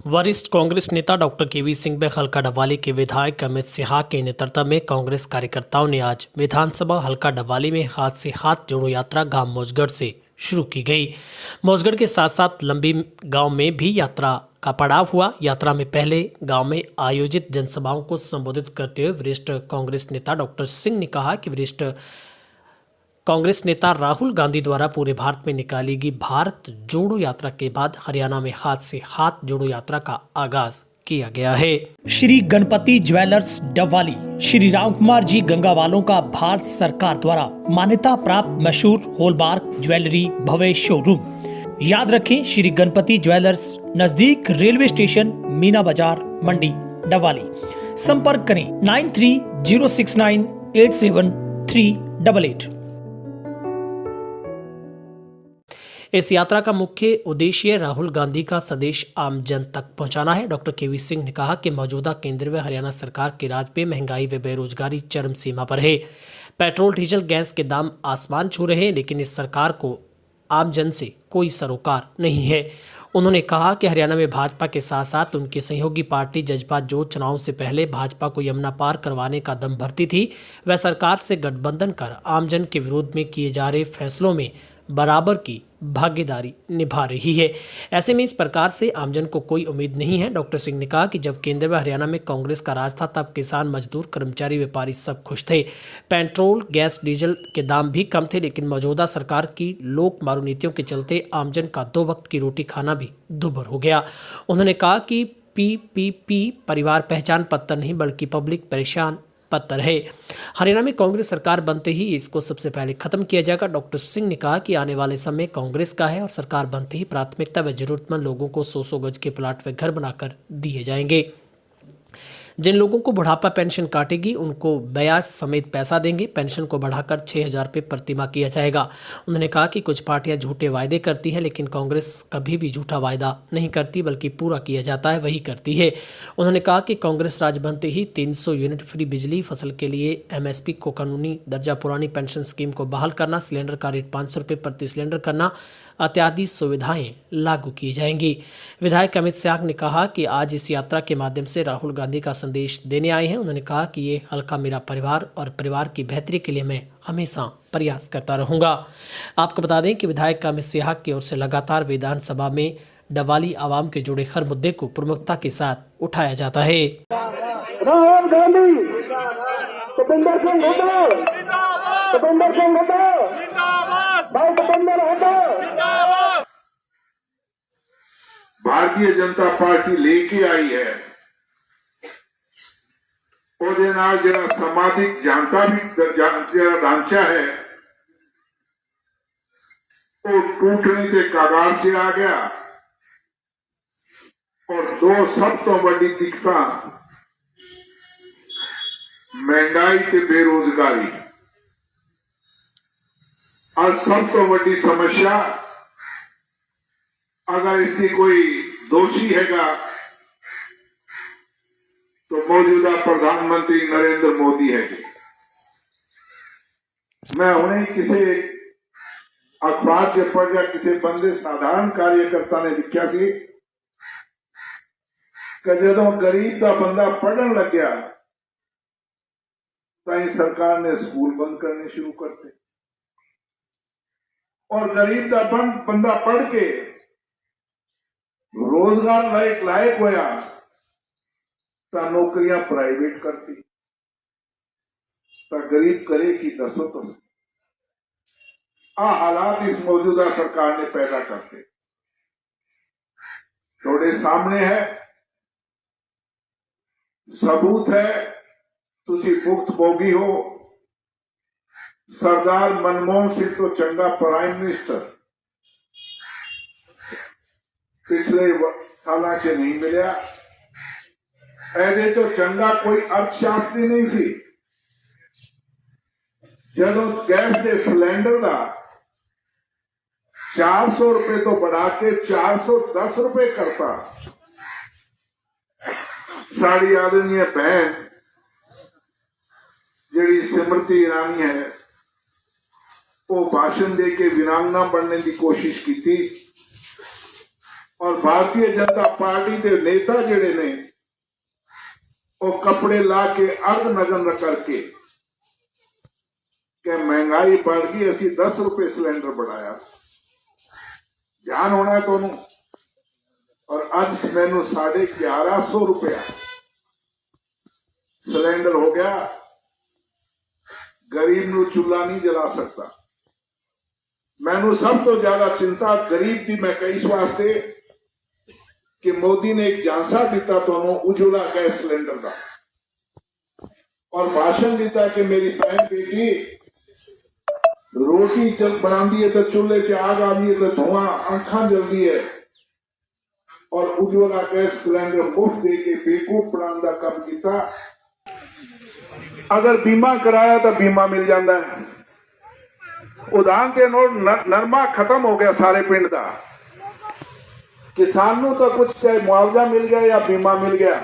वरिष्ठ कांग्रेस नेता डॉक्टर केवी सिंह व हल्का डवाली के विधायक अमित सिन्हा के नेतृत्व में कांग्रेस कार्यकर्ताओं ने आज विधानसभा हल्का डवाली में हाथ से हाथ जोड़ो यात्रा गांव मौजगढ़ से शुरू की गई। मौजगढ़ के साथ साथ लंबी गांव में भी यात्रा का पड़ाव हुआ। यात्रा में पहले गांव में आयोजित जनसभाओं को संबोधित करते हुए वरिष्ठ कांग्रेस नेता डॉक्टर सिंह ने कहा कि वरिष्ठ कांग्रेस नेता राहुल गांधी द्वारा पूरे भारत में निकाली गई भारत जोड़ो यात्रा के बाद हरियाणा में हाथ से हाथ जोड़ो यात्रा का आगाज किया गया है। श्री गणपति ज्वेलर्स डबवाली श्री राम कुमार जी गंगावालों का भारत सरकार द्वारा मान्यता प्राप्त मशहूर हॉलमार्क ज्वेलरी भव्य शोरूम। याद रखें, श्री गणपति ज्वेलर्स नजदीक रेलवे स्टेशन, मीना बाजार, मंडी, डबवाली। संपर्क करें 9306987388। इस यात्रा का मुख्य उद्देश्य राहुल गांधी का संदेश आम जन तक पहुंचाना है। डॉक्टर केवी सिंह ने कहा कि मौजूदा केंद्र व हरियाणा सरकार के राज में महंगाई व बेरोजगारी चरम सीमा पर है। पेट्रोल, डीजल, गैस के दाम आसमान छू रहे हैं, लेकिन इस सरकार को आम जन से कोई सरोकार नहीं है। उन्होंने कहा कि हरियाणा में भाजपा के साथ साथ उनकी सहयोगी पार्टी जजपा जो चुनाव से पहले भाजपा को यमुना पार करवाने का दम भरती थी, वह सरकार से गठबंधन कर आमजन के विरोध में किए जा रहे फैसलों में बराबर की भागीदारी निभा रही है। ऐसे में इस प्रकार से आमजन को कोई उम्मीद नहीं है। डॉक्टर सिंह ने कहा कि जब केंद्र व हरियाणा में कांग्रेस का राज था तब किसान, मजदूर, कर्मचारी, व्यापारी सब खुश थे। पेट्रोल, गैस, डीजल के दाम भी कम थे, लेकिन मौजूदा सरकार की लोक मारू नीतियों के चलते आमजन का 2 वक्त की रोटी खाना भी दुभर हो गया। उन्होंने कहा कि पीपीपी परिवार पहचान पत्र नहीं बल्कि पब्लिक परेशान पत्र है। हरियाणा में कांग्रेस सरकार बनते ही इसको सबसे पहले खत्म किया जाएगा। डॉक्टर सिंह ने कहा कि आने वाले समय कांग्रेस का है और सरकार बनते ही प्राथमिकता व जरूरतमंद लोगों को 100-100 गज के प्लाट व घर बनाकर दिए जाएंगे। जिन लोगों को बुढ़ापा पेंशन काटेगी उनको ब्याज समेत पैसा देंगे। पेंशन को बढ़ाकर 6,000 रुपये प्रतिमाह किया जाएगा। उन्होंने कहा कि कुछ पार्टियां झूठे वायदे करती हैं, लेकिन कांग्रेस कभी भी झूठा वायदा नहीं करती बल्कि पूरा किया जाता है वही करती है। उन्होंने कहा कि कांग्रेस राज बनते ही 300 यूनिट फ्री बिजली, फसल के लिए MSP को कानूनी दर्जा, पुरानी पेंशन स्कीम को बहाल करना, सिलेंडर का रेट 500 रुपये प्रति सिलेंडर करना इत्यादि सुविधाएं लागू की जाएंगी। विधायक अमित सिन्हा ने कहा कि आज इस यात्रा के माध्यम से राहुल गांधी का संदेश देने आए हैं। उन्होंने कहा कि ये हल्का मेरा परिवार और परिवार की बेहतरी के लिए मैं हमेशा प्रयास करता रहूंगा। आपको बता दें कि विधायक अमित सिन्हा की ओर से लगातार विधानसभा में डबवाली आवाम के जुड़े हर मुद्दे को प्रमुखता के साथ उठाया जाता है। राहुल गांधी, भूपेंद्र सिंह हुड्डा, भूपेंद्र सिंह हुड्डा, भाई भूपेंद्र हुड्डा। भारतीय जनता पार्टी लेके आई है ਉਹਦੇ ਨਾਲ ਜਿਹੜਾ ਸਮਾਜਿਕ ढांचा है वो टूटने के कगार से आ गया और 2 सब तो बड़ी दिक्कत महंगाई ते बेरोजगारी और सब तो बड़ी समस्या अगर इसकी कोई दोषी हैगा तो मौजूदा प्रधानमंत्री नरेंद्र मोदी है। मैं उन्हें किसी अखबार से पढ़ या किसी बंदे साधारण कार्यकर्ता ने लिखा सी कि जो गरीब का बंदा पढ़न लग गया तो सरकार ने स्कूल बंद करने शुरू करते और गरीब का बंदा पढ़ के रोजगार लायक होया तो नौकरियां प्राइवेट करती तो गरीब करे की दसो तो हालात इस मौजूदा सरकार ने पैदा करते थोड़े सामने है, सबूत है, तुसी भुगत भोगी हो। सरदार मनमोहन सिंह तो चंगा प्राइम मिनिस्टर पिछले साल से नहीं मिला, ऐसे तो चंगा कोई अर्थशास्त्री नहीं सी। जदों गैस के सिलेंडर का 400 रुपए तो बढ़ा के 410 रुपए करता, साड़ी आदरणीय बहन जी स्मृति ईरानी है वो भाषण दे के वीरांगना बनने की कोशिश की थी। और भारतीय जनता पार्टी के नेता जिहड़े ने वो कपड़े ला के अर्ध नग्न करके कि महंगाई बढ़ गई, असी 10 रुपए सिलेंडर बढ़ाया। ध्यान होना है दोनों। और अज मैनू 1150 रुपया सिलेंडर हो गया। गरीब नू चूल्हा नहीं जला सकता। मैनू सब तो ज्यादा चिंता गरीब की मैं कही इस वास्ते कि मोदी ने एक झांसा दिता दोनों उज्ज्वला गैस सिलेंडर का और भाषण दिता कि मेरी बहन बेटी रोटी चल बनाती है तो चूल्हे से आग आती है तो धुआं आंखा जलती है और उज्ज्वला गैस सिलेंडर मुफ्त दे के बेवकूफ बनाने का काम किया। अगर बीमा कराया तो बीमा मिल जाता है। उदाहरण के नोट नरमा खत्म हो गया सारे पिंड का। किसान तो कुछ चाहे मुआवजा मिल गया या बीमा मिल गया,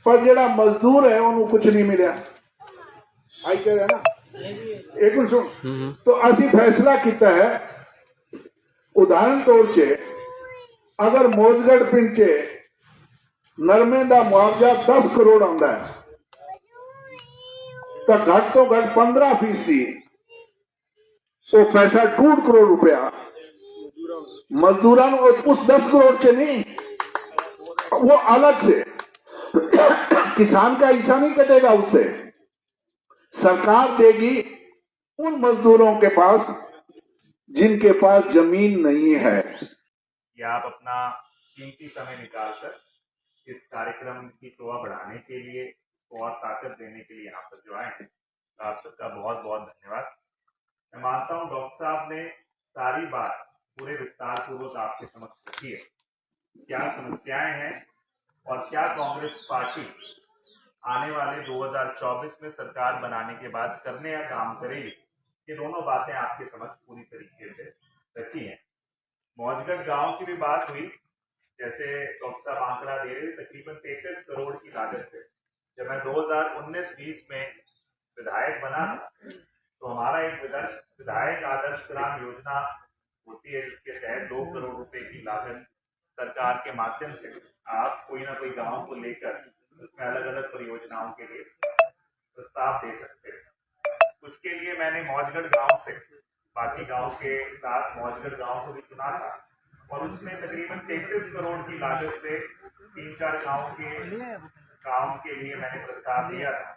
पर जेड़ा मजदूर है उन्होंने कुछ नहीं मिला। आई कह रहे ना, एक मिनट सुन। तो असी फैसला किया है, उदाहरण तौर से अगर मौजगढ़ पिंड से नरमे का मुआवजा 10 करोड़ आता है तो घट तो घट 15% वो पैसा 2 करोड़ रुपया मजदूरों उस 10 करोड़ से नहीं, वो अलग से किसान का हिस्सा नहीं कटेगा, उससे सरकार देगी उन मजदूरों के पास जिनके पास जमीन नहीं है। कि आप अपना कीमती समय निकालकर इस कार्यक्रम की शोभा बढ़ाने के लिए और ताकत देने के लिए यहाँ पर जो आए हैं, तो आप सबका बहुत बहुत धन्यवाद। मैं मानता हूँ डॉक्टर साहब ने सारी बात पूरे विस्तार पूर्वक आपके समक्ष रखी है, क्या समस्याएं हैं और क्या कांग्रेस पार्टी आने वाले 2024 में सरकार बनाने के बाद करने या काम करेगी, ये दोनों बातें आपके समक्ष पूरी तरीके से रखी हैं। मौजगढ़ गांव की भी बात हुई, जैसे डॉक्टर साहब आंकड़ा दे रहे थे, तकरीबन 33 करोड़ की लागत से जब मैं 2019-20 में विधायक बना तो हमारा एक विधायक आदर्श ग्राम योजना होती है, जिसके तहत 2 करोड़ रुपए की लागत सरकार के माध्यम से आप कोई ना कोई गांव को लेकर उसमें अलग अलग परियोजनाओं के लिए प्रस्ताव दे सकते हैं। उसके लिए मैंने मौजगढ़ गांव से बाकी गांव के साथ मौजगढ़ गांव को भी चुना था और उसमें तकरीबन 33 करोड़ की लागत से 3-4 गांव के लिए मैंने प्रस्ताव दिया था,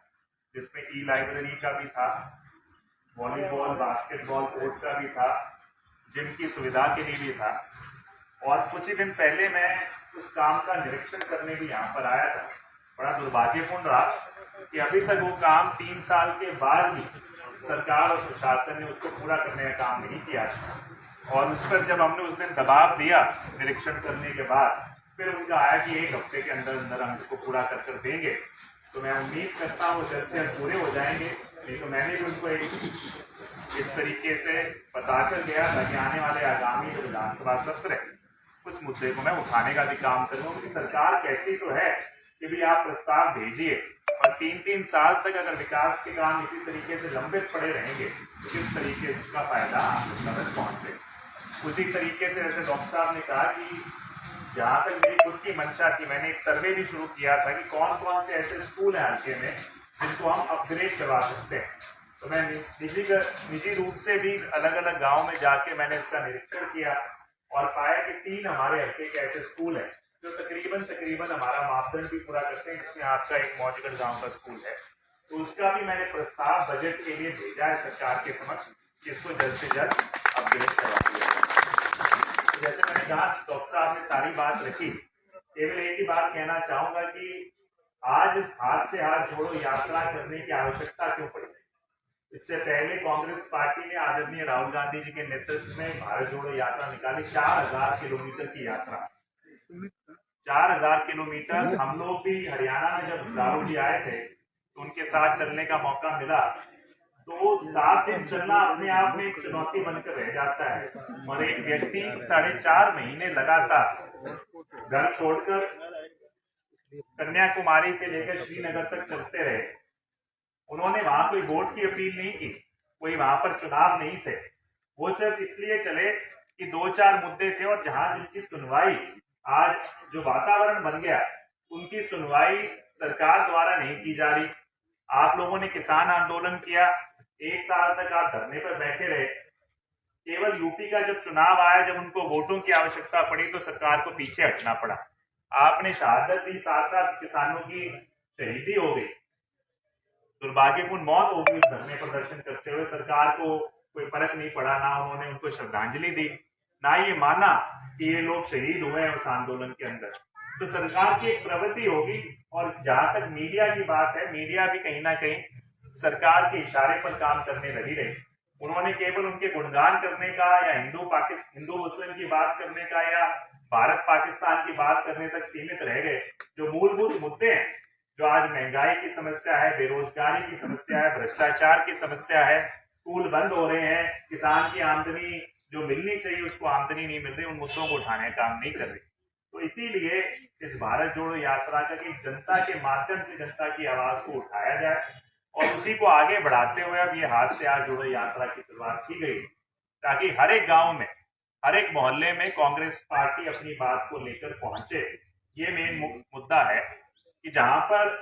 जिसमें ई-लाइब्रेरी का भी था, वॉलीबॉल बास्केटबॉल कोर्ट का भी था, जिम की सुविधा के लिए भी था। और कुछ ही दिन पहले मैं उस काम का निरीक्षण करने भी यहाँ पर आया था। बड़ा दुर्भाग्यपूर्ण रहा कि अभी तक वो काम 3 साल के बाद भी सरकार और प्रशासन ने उसको पूरा करने का काम नहीं किया। और उस पर जब हमने उस दिन दबाव दिया निरीक्षण करने के बाद, फिर उनका आया कि 1 हफ्ते के अंदर अंदर हम इसको पूरा कर देंगे। तो मैं उम्मीद करता हूँ जल्द से जल्द पूरे हो जाएंगे। नहीं तो मैंने भी उनको इस तरीके से बताकर गया था कि आने वाले आगामी जो विधानसभा सत्र है उस मुद्दे को मैं उठाने का भी काम करूँगा, क्योंकि सरकार कहती तो है कि भी आप प्रस्ताव भेजिए, और 3-3 साल तक अगर विकास के काम इसी तरीके से लंबित पड़े रहेंगे तो किस तरीके से उसका फायदा आप तक पहुँचे। उसी तरीके से जैसे डॉक्टर साहब ने कहा कि जहाँ तक मेरी खुद की मंशा थी, मैंने एक सर्वे भी शुरू किया था कि कौन कौन से ऐसे स्कूल हैं हल्के में जिनको हम अपग्रेड करवा सकते हैं। तो मैं निजी रूप से भी अलग अलग गाँव में जाके मैंने इसका निरीक्षण किया और पाया कि 3 हमारे हल्के के ऐसे स्कूल हैं जो तकरीबन हमारा मापदंड भी पूरा करते हैं, जिसमें आपका एक मौजगढ़ गांव का स्कूल है। तो उसका भी मैंने प्रस्ताव बजट के लिए भेजा है सरकार के समक्ष, जिसको जल्द से जल्द अपग्रेड करवा दिया जाए। तो जैसे मैंने कहा, डॉक्टर साहब ने सारी बात रखी। केवल एक ही बात कहना चाहूंगा कि आज इस हाथ से हाथ जोड़ो यात्रा करने की आवश्यकता क्यों पड़ी। इससे पहले कांग्रेस पार्टी ने आदरणीय राहुल गांधी जी के नेतृत्व में भारत जोड़ो यात्रा निकाली, 4000 किलोमीटर की यात्रा। 4000 किलोमीटर। हम लोग भी हरियाणा में जब दारू जी आए थे तो उनके साथ चलने का मौका मिला, तो 7 दिन चलना अपने आप में एक चुनौती बनकर रह जाता है। और एक व्यक्ति 4.5 महीने लगातार घर छोड़कर कन्याकुमारी से लेकर श्रीनगर तक चलते रहे। उन्होंने वहां कोई वोट की अपील नहीं की, कोई वहां पर चुनाव नहीं थे। वो सिर्फ इसलिए चले कि 2-4 मुद्दे थे और जहां जिनकी सुनवाई आज जो वातावरण बन गया, उनकी सुनवाई सरकार द्वारा नहीं की जा रही। आप लोगों ने किसान आंदोलन किया, 1 साल तक आप धरने पर बैठे रहे। केवल यूपी का जब चुनाव आया, जब उनको वोटों की आवश्यकता पड़ी तो सरकार को पीछे हटना पड़ा। आपने शहादत दी, साथ साथ किसानों की शहीदी हो गई, दुर्भाग्यपूर्ण मौत हो गई धरने प्रदर्शन करते हुए। सरकार को कोई फर्क नहीं पड़ा, ना उन्होंने उनको श्रद्धांजलि दी, ना ये माना कि ये लोग शहीद हुए हैं उस आंदोलन के अंदर। तो सरकार की एक प्रवृत्ति होगी। और जहां तक मीडिया की बात है, मीडिया भी कहीं ना कहीं सरकार के इशारे पर काम करने लगी रही। उन्होंने केवल उनके गुणगान करने का या हिंदू मुस्लिम की बात करने का या भारत पाकिस्तान की बात करने तक सीमित रह गए। जो मूलभूत मुद्दे हैं, जो आज महंगाई की समस्या है, बेरोजगारी की समस्या है, भ्रष्टाचार की समस्या है, स्कूल बंद हो रहे हैं, किसान की आमदनी जो मिलनी चाहिए उसको आमदनी नहीं मिल रही, उन मुद्दों को उठाने का काम नहीं कर रही। तो इसीलिए इस भारत जोड़ो यात्रा का कि जनता के माध्यम से जनता की आवाज को उठाया जाए और उसी को आगे बढ़ाते हुए अब ये हाथ से हाथ जोड़ो यात्रा की शुरुआत की गई, ताकि हर एक गांव में, हर एक मोहल्ले में कांग्रेस पार्टी अपनी बात को लेकर पहुंचे। ये मेन मुद्दा है कि जहां पर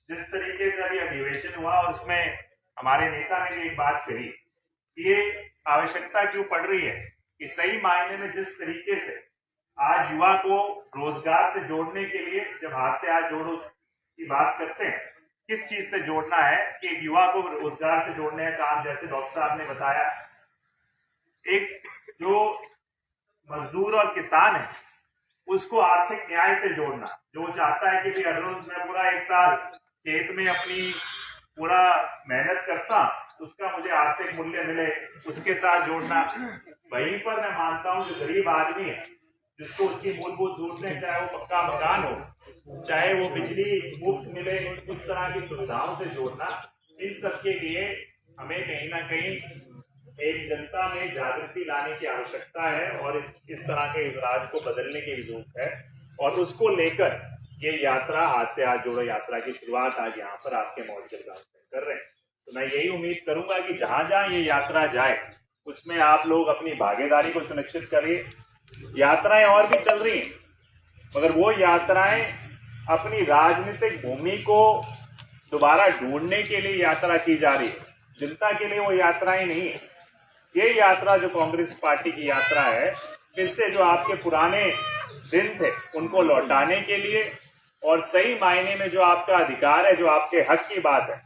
जिस तरीके से अभी अधिवेशन हुआ और उसमें हमारे नेता ने भी एक बात कही, ये आवश्यकता क्यों पड़ रही है कि सही मायने में जिस तरीके से आज युवा को रोजगार से जोड़ने के लिए, जब हाथ से हाथ जोड़ो की बात करते हैं, किस चीज से जोड़ना है कि एक युवा को रोजगार से जोड़ने का काम, जैसे डॉक्टर साहब ने बताया, एक जो मजदूर और किसान है उसको आर्थिक न्याय से जोड़ना। जो चाहता है कि भाई हर रोज मैं पूरा 1 साल खेत में अपनी पूरा मेहनत करता, उसका मुझे आर्थिक मूल्य मिले, उसके साथ जोड़ना। वहीं पर मैं मानता हूं जो गरीब आदमी है, जिसको उसकी मूलभूत जरूरतें, चाहे वो पक्का मकान हो, चाहे वो बिजली मुफ्त मिले, उस तरह की सुविधाओं से जोड़ना, इन सबके लिए हमें कहीं ना कहीं एक जनता में जागृति लाने की आवश्यकता है और इस तरह के इजराज को बदलने की जरूरत है। और उसको लेकर ये यात्रा, हाथ से हाथ जोड़ो यात्रा की शुरुआत आज यहाँ पर आपके मौजूद गांव में कर रहे हैं। तो मैं यही उम्मीद करूंगा कि जहां जहां ये यात्रा जाए उसमें आप लोग अपनी भागीदारी को सुनिश्चित करिए। यात्राएं और भी चल रही हैं, मगर वो यात्राएं अपनी राजनीतिक भूमि को दोबारा ढूंढने के लिए यात्रा की जा रही है, जनता के लिए वो यात्राएं नहीं है। ये यात्रा जो कांग्रेस पार्टी की यात्रा है, फिर से जो आपके पुराने दिन थे उनको लौटाने के लिए और सही मायने में जो आपका अधिकार है, जो आपके हक की बात है,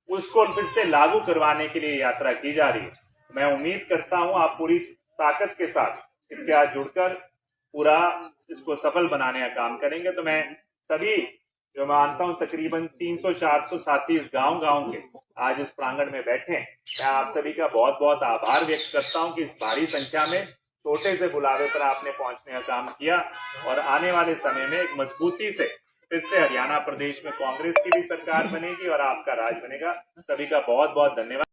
उसको फिर से लागू करवाने के लिए यात्रा की जा रही है। मैं उम्मीद करता हूं आप पूरी ताकत के साथ इसके साथ जुड़कर पूरा इसको सफल बनाने का काम करेंगे। तो मैं सभी जो मानता हूं तकरीबन 300-400 साथी इस गांव के आज इस प्रांगण में बैठे हैं, मैं आप सभी का बहुत बहुत आभार व्यक्त करता हूं कि इस भारी संख्या में छोटे से बुलावे पर आपने पहुंचने का काम किया और आने वाले समय में एक मजबूती से फिर से हरियाणा प्रदेश में कांग्रेस की भी सरकार बनेगी और आपका राज बनेगा। सभी का बहुत बहुत धन्यवाद।